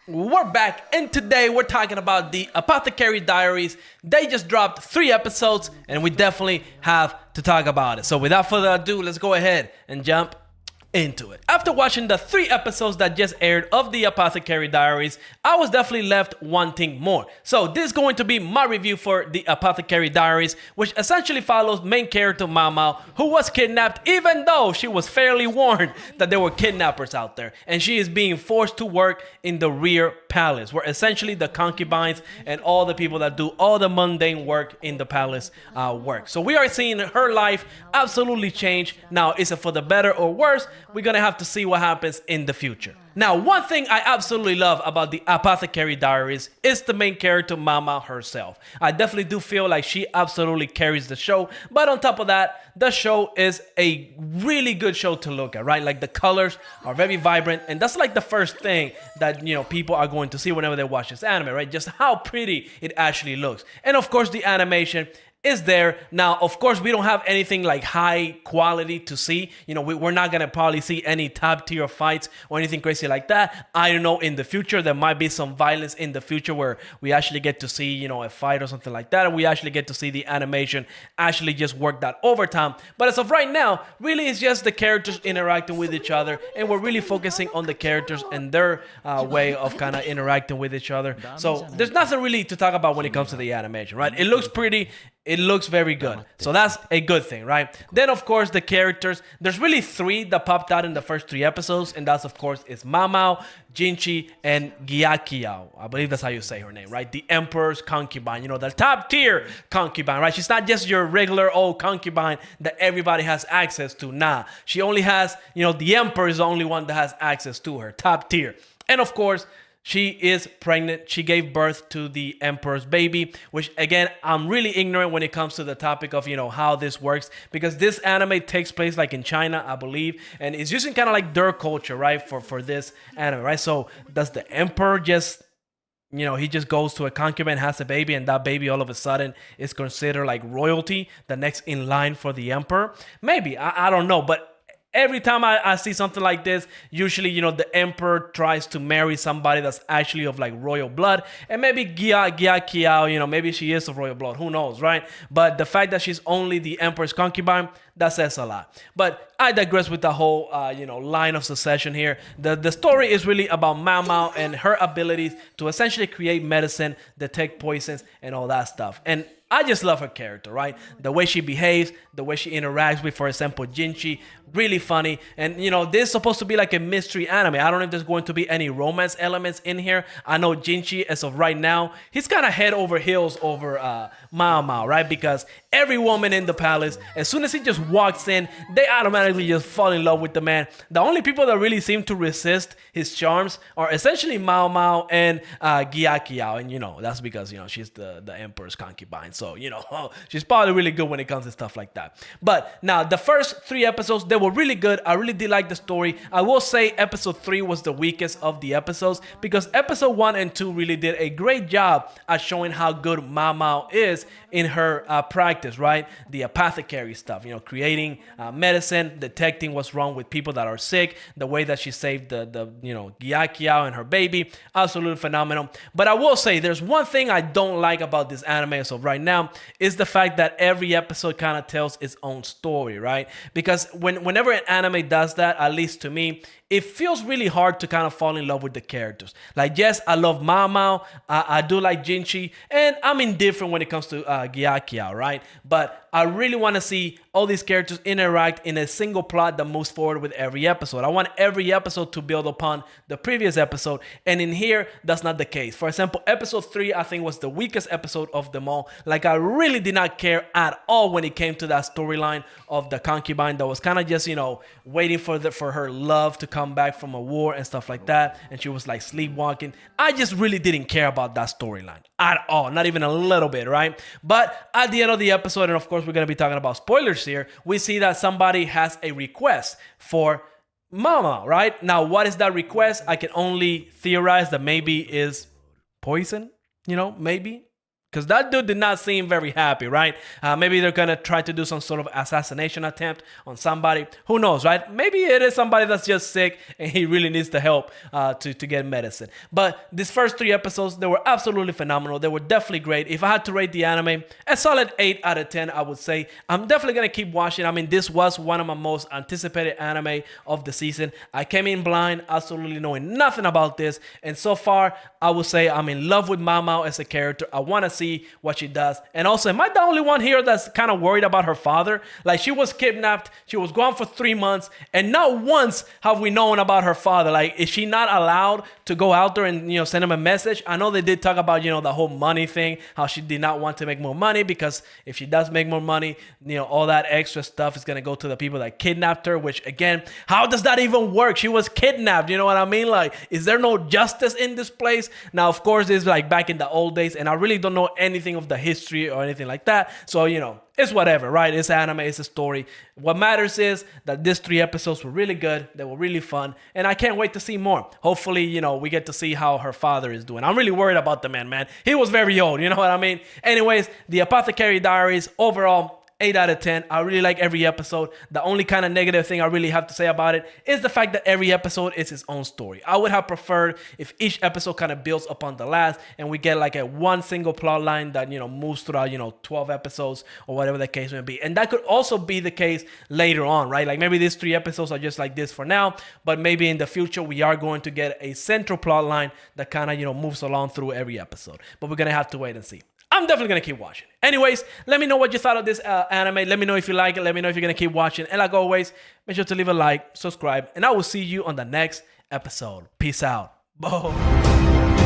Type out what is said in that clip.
We're back, and today we're talking about the Apothecary Diaries. They just dropped 3 episodes, and we definitely have to talk about it. So without further ado, let's go ahead and jump into it. After watching the 3 episodes that just aired of the Apothecary Diaries, I was definitely left wanting more. So this is going to be my review for the Apothecary Diaries, which essentially follows main character Mao Mao, who was kidnapped even though she was fairly warned that there were kidnappers out there, and she is being forced to work in the rear palace, where essentially the concubines and all the people that do all the mundane work in the palace work. So we are seeing her life absolutely change. Now, is it for the better or worse? We're gonna have to see what happens in the future. Now, one thing I absolutely love about the Apothecary Diaries is the main character Mama herself. I definitely do feel like she absolutely carries the show, but on top of that, the show is a really good show to look at, right? Like the colors are very vibrant, and that's like the first thing that, you know, people are going to see whenever they watch this anime, right? Just how pretty it actually looks. And of course, the animation is there. Now, of course, we don't have anything like high quality to see. You know, we're not going to probably see any top tier fights or anything crazy like that. I don't know, in the future, there might be some violence in the future where we actually get to see, you know, a fight or something like that. And we actually get to see the animation actually just work that overtime. But as of right now, really it's just the characters interacting with each other. And we're really focusing on the characters and their way of kind of interacting with each other. So there's nothing really to talk about when it comes to the animation, right? It looks pretty. It looks very good. So that's a good thing, right? Then, of course, the characters. There's really 3 that popped out in the first 3 episodes. And that's, of course, is Mao Mao, Jinchi, and Gyakiao. I believe that's how you say her name, right? The Emperor's concubine. You know, the top tier concubine, right? She's not just your regular old concubine that everybody has access to. Nah, she only has, you know, the Emperor is the only one that has access to her. Top tier. And, of course, she is pregnant. She gave birth to the Emperor's baby, which, again, I'm really ignorant when it comes to the topic of, you know, how this works, because this anime takes place like in China, I believe, and it's using kind of like their culture, right, for this anime, right? So does the Emperor just, you know, he just goes to a concubine, has a baby, and that baby all of a sudden is considered like royalty, the next in line for the Emperor? Maybe, I don't know, but every time I see something like this, usually, you know, the Emperor tries to marry somebody that's actually of like royal blood. And maybe Kiao, you know, maybe she is of royal blood. Who knows, right? But the fact that she's only the Emperor's concubine, that says a lot. But I digress with the whole, you know, line of succession here. The story is really about Mao Mao and her abilities to essentially create medicine, detect poisons, and all that stuff. And I just love her character, right? The way she behaves, the way she interacts with, for example, Jinchi, really funny. And, you know, this is supposed to be like a mystery anime. I don't know if there's going to be any romance elements in here. I know Jinchi, as of right now, he's kind of head over heels over Mao Mao, right? Because every woman in the palace, as soon as he just walks in, they automatically just fall in love with the man. The only people that really seem to resist his charms are essentially Mao Mao and Gyakiao. And, you know, that's because, you know, she's the Emperor's concubine. So, you know, she's probably really good when it comes to stuff like that. But now, the first 3 episodes, they were really good. I really did like the story. I will say episode 3 was the weakest of the episodes, because episode 1 and 2 really did a great job at showing how good Mao Mao is in her practice, right? The apothecary stuff, you know, creating medicine, detecting what's wrong with people that are sick, the way that she saved the you know, Gyakiao and her baby, absolutely phenomenal. But I will say there's one thing I don't like about this anime so right now is the fact that every episode kind of tells its own story, right? Because whenever an anime does that, at least to me, it feels really hard to kind of fall in love with the characters. Like, yes, I love Mao Mao, I do like Jinchi, and I'm indifferent when it comes to Gyakiao, right? But I really want to see all these characters interact in a single plot that moves forward with every episode. I want every episode to build upon the previous episode, and in here, that's not the case. For example, episode 3, I think, was the weakest episode of them all. Like, I really did not care at all when it came to that storyline of the concubine that was kind of just, you know, waiting for her love to come back from a war and stuff like that, and she was like sleepwalking. I just really didn't care about that storyline at all, not even a little bit, right? But at the end of the episode, and of course we're going to be talking about spoilers here, we see that somebody has a request for Mama, right? Now, what is that request? I can only theorize that maybe is poison, you know, maybe. Because that dude did not seem very happy, right? Maybe they're going to try to do some sort of assassination attempt on somebody. Who knows, right? Maybe it is somebody that's just sick and he really needs the help to get medicine. But these first 3 episodes, they were absolutely phenomenal. They were definitely great. If I had to rate the anime, a solid 8 out of 10, I would say. I'm definitely going to keep watching. I mean, this was one of my most anticipated anime of the season. I came in blind, absolutely knowing nothing about this. And so far, I would say I'm in love with Mao as a character. I want to see what she does. And also, am I the only one here that's kind of worried about her father? Like, she was kidnapped, she was gone for 3 months, and not once have we known about her father. Like, is she not allowed to go out there and, send him a message? I know they did talk about, the whole money thing, how she did not want to make more money, because if she does make more money, all that extra stuff is going to go to the people that kidnapped her, which, again, how does that even work? She was kidnapped, you know what I mean? Like, is there no justice in this place? Now, of course, this is like back in the old days, and I really don't know anything of the history or anything like that. So, it's whatever, right? It's anime, it's a story. What matters is that these 3 episodes were really good. They were really fun. And I can't wait to see more. Hopefully, we get to see how her father is doing. I'm really worried about the man. He was very old, you know what I mean? Anyways, the Apothecary Diaries, overall, 8 out of 10. I really like every episode. The only kind of negative thing I really have to say about it is the fact that every episode is its own story. I would have preferred if each episode kind of builds upon the last and we get like a one single plot line that, moves throughout, 12 episodes or whatever the case may be. And that could also be the case later on, right? Like maybe these 3 episodes are just like this for now, but maybe in the future we are going to get a central plot line that kind of, moves along through every episode. But we're going to have to wait and see. I'm definitely going to keep watching. Anyways, let me know what you thought of this anime. Let me know if you like it. Let me know if you're going to keep watching. And like always, make sure to leave a like, subscribe, and I will see you on the next episode. Peace out. Bye.